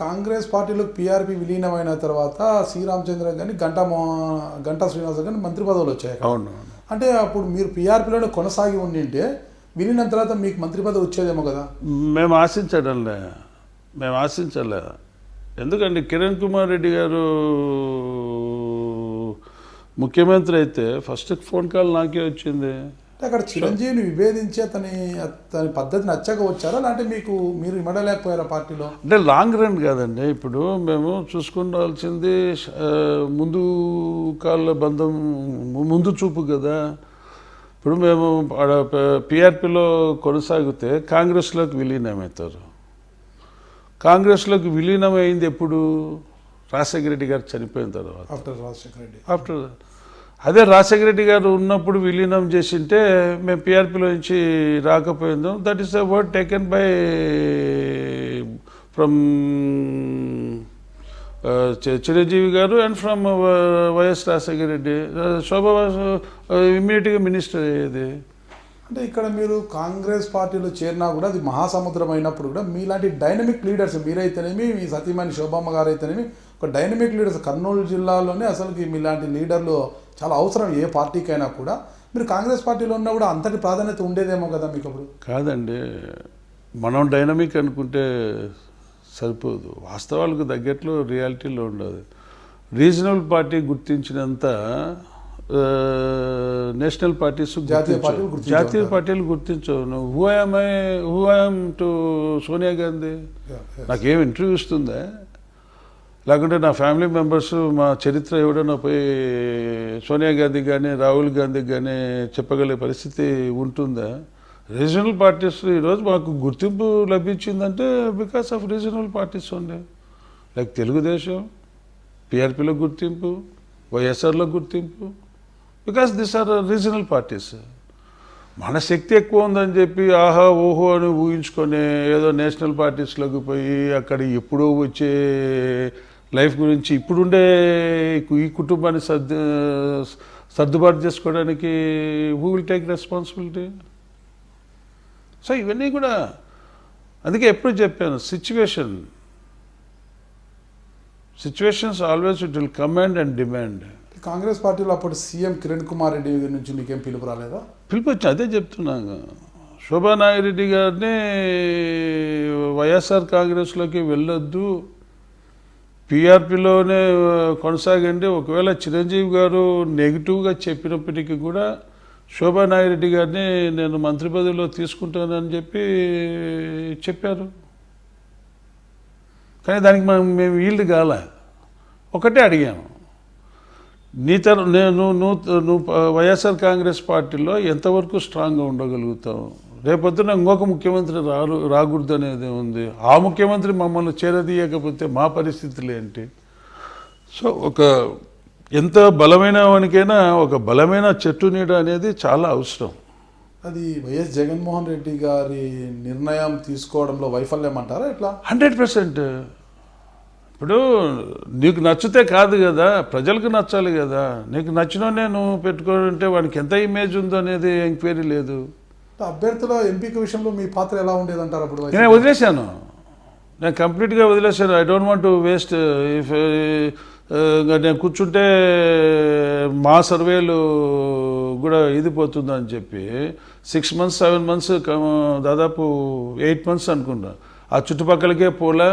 కాంగ్రెస్ పార్టీలో పీఆర్పీ విలీనమైన తర్వాత శ్రీరామచంద్ర కానీ గంటా శ్రీనివాస కానీ మంత్రి పదవులు వచ్చాయి. అవును. అంటే అప్పుడు మీరు పీఆర్పీలోనే కొనసాగి ఉండింటే విలీనం తర్వాత మీకు మంత్రి పదవి వచ్చేదేమో కదా. మేము ఆశించలే. ఎందుకంటే కిరణ్ కుమార్ రెడ్డి గారు ముఖ్యమంత్రి అయితే ఫస్ట్ ఫోన్ కాల్ నాకే వచ్చింది. అక్కడ చిరంజీవిని విభేదించి అతని పద్ధతి నచ్చక వచ్చారా, లేదంటే మీరు ఇమడలేకపోయారా పార్టీలో? అంటే లాంగ్ రన్ కాదండి. ఇప్పుడు మేము చూసుకోవాల్సింది ముందు కాళ్ళ బంధం, ముందు చూపు కదా. ఇప్పుడు మేము పీఆర్పీలో కొనసాగితే కాంగ్రెస్లోకి విలీనమవుతారు. కాంగ్రెస్లోకి విలీనం అయింది ఎప్పుడు? రాజశేఖర రెడ్డి గారు చనిపోయిన తర్వాత. ఆఫ్టర్ అదే రాజశేఖర రెడ్డి గారు ఉన్నప్పుడు విలీనం చేసింటే మేము పీఆర్పీలో నుంచి రాకపోయిందాం. That is the word taken by from Chiranjeevi garu and from YS Rajasekhara Reddy. Shobha ఇమ్మీడియట్గా మినిస్టర్ అయ్యేది. అంటే ఇక్కడ మీరు కాంగ్రెస్ పార్టీలో చేరినా కూడా అది మహాసముద్రం అయినప్పుడు కూడా మీలాంటి డైనమిక్ లీడర్స్, మీరైతేనేమి మీ సతీమణి శోభమ్మ గారు అయితేనేమి, ఒక డైనమిక్ లీడర్స్ కర్నూలు జిల్లాలోనే అసలుకి మీలాంటి లీడర్లు చాలా అవసరం ఏ పార్టీకైనా కూడా. మీరు కాంగ్రెస్ పార్టీలో ఉన్నా కూడా అంతటి ప్రాధాన్యత ఉండేదేమో కదా మీకు అప్పుడు? కాదండి, మనం డైనమిక్ అనుకుంటే సరిపోదు, వాస్తవాలకు తగ్గట్లు రియాలిటీలో ఉండదు. రీజనల్ పార్టీ గుర్తించినంత నేషనల్ పార్టీస్ జాతీయ పార్టీలు గుర్తించవు. Who I'm to Sonia Gandhi? నాకేం ఇంటర్వ్యూ ఇస్తుందా? లేకుంటే నా ఫ్యామిలీ మెంబర్స్ మా చరిత్ర ఎవడన్నా పోయి సోనియా గాంధీ కానీ రాహుల్ గాంధీ కానీ చెప్పగలిగే పరిస్థితి ఉంటుందా? రీజనల్ పార్టీస్ ఈరోజు మాకు గుర్తింపు లభించిందంటే బికాస్ ఆఫ్ రీజనల్ పార్టీస్ ఉండే. లైక్ తెలుగుదేశం, పీఆర్పీలో గుర్తింపు, వైఎస్ఆర్లో గుర్తింపు, because this are regional parties. మన శక్తి ఎక్కువ ఉందని చెప్పి ఆహా ఓహో అని ఊహించుకొని ఏదో నేషనల్ పార్టీస్లోకి పోయి అక్కడ ఎప్పుడో వచ్చే లైఫ్ గురించి ఇప్పుడుండే ఈ కుటుంబాన్ని సర్దుబాటు చేసుకోవడానికి who will take responsibility? So ఇవన్నీ కూడా అందుకే ఎప్పుడు చెప్పాను, situations always it will command and demand. Congress పార్టీలో అప్పుడు సీఎం కిరణ్ కుమార్ రెడ్డి నుంచి మీకేం పిలుపు రాలేదా? పిలుపు వచ్చి అదే చెప్తున్నాను. శోభానాయురెడ్డి గారిని వైఎస్ఆర్ కాంగ్రెస్లోకి వెళ్ళొద్దు, పీఆర్పీలోనే కొనసాగండి. ఒకవేళ చిరంజీవి గారు నెగిటివ్గా చెప్పినప్పటికీ కూడా శోభానాయురెడ్డి గారిని నేను మంత్రి పదవిలో తీసుకుంటానని చెప్పారు. కానీ దానికి మేము వీళ్ళు కాల. ఒకటే అడిగాను, నువ్వు వైఎస్ఆర్ కాంగ్రెస్ పార్టీలో ఎంతవరకు స్ట్రాంగ్గా ఉండగలుగుతావు? రేపొద్దున ఇంకొక ముఖ్యమంత్రి రాకూడదు అనేది ఉంది. ఆ ముఖ్యమంత్రి మమ్మల్ని చేరదీయకపోతే మా పరిస్థితులు ఏంటి? సో ఎంత బలమైన వానికైనా ఒక బలమైన చెట్టు నీడ అనేది చాలా అవసరం. అది వైఎస్ జగన్మోహన్ రెడ్డి గారి నిర్ణయం తీసుకోవడంలో వైఫల్యం అంటారా ఎట్లా? 100%. ఇప్పుడు నీకు నచ్చితే కాదు కదా, ప్రజలకు నచ్చాలి కదా. నీకు నచ్చినోనే నువ్వు పెట్టుకుంటే వాడికి ఎంత ఇమేజ్ ఉందో అనేది ఎంక్వైరీ లేదు. అభ్యర్థుల ఎంపిక విషయంలో మీ పాత్ర ఎలా ఉండేది అంటారు? అప్పుడు నేను వదిలేశాను, నేను కంప్లీట్గా వదిలేశాను. I don't want to waste. If నేను కూర్చుంటే మా సర్వేలు కూడా ఇది పోతుందని చెప్పి 6 months 7 months దాదాపు 8 months అనుకున్నా. ఆ చుట్టుపక్కలకే పోలే.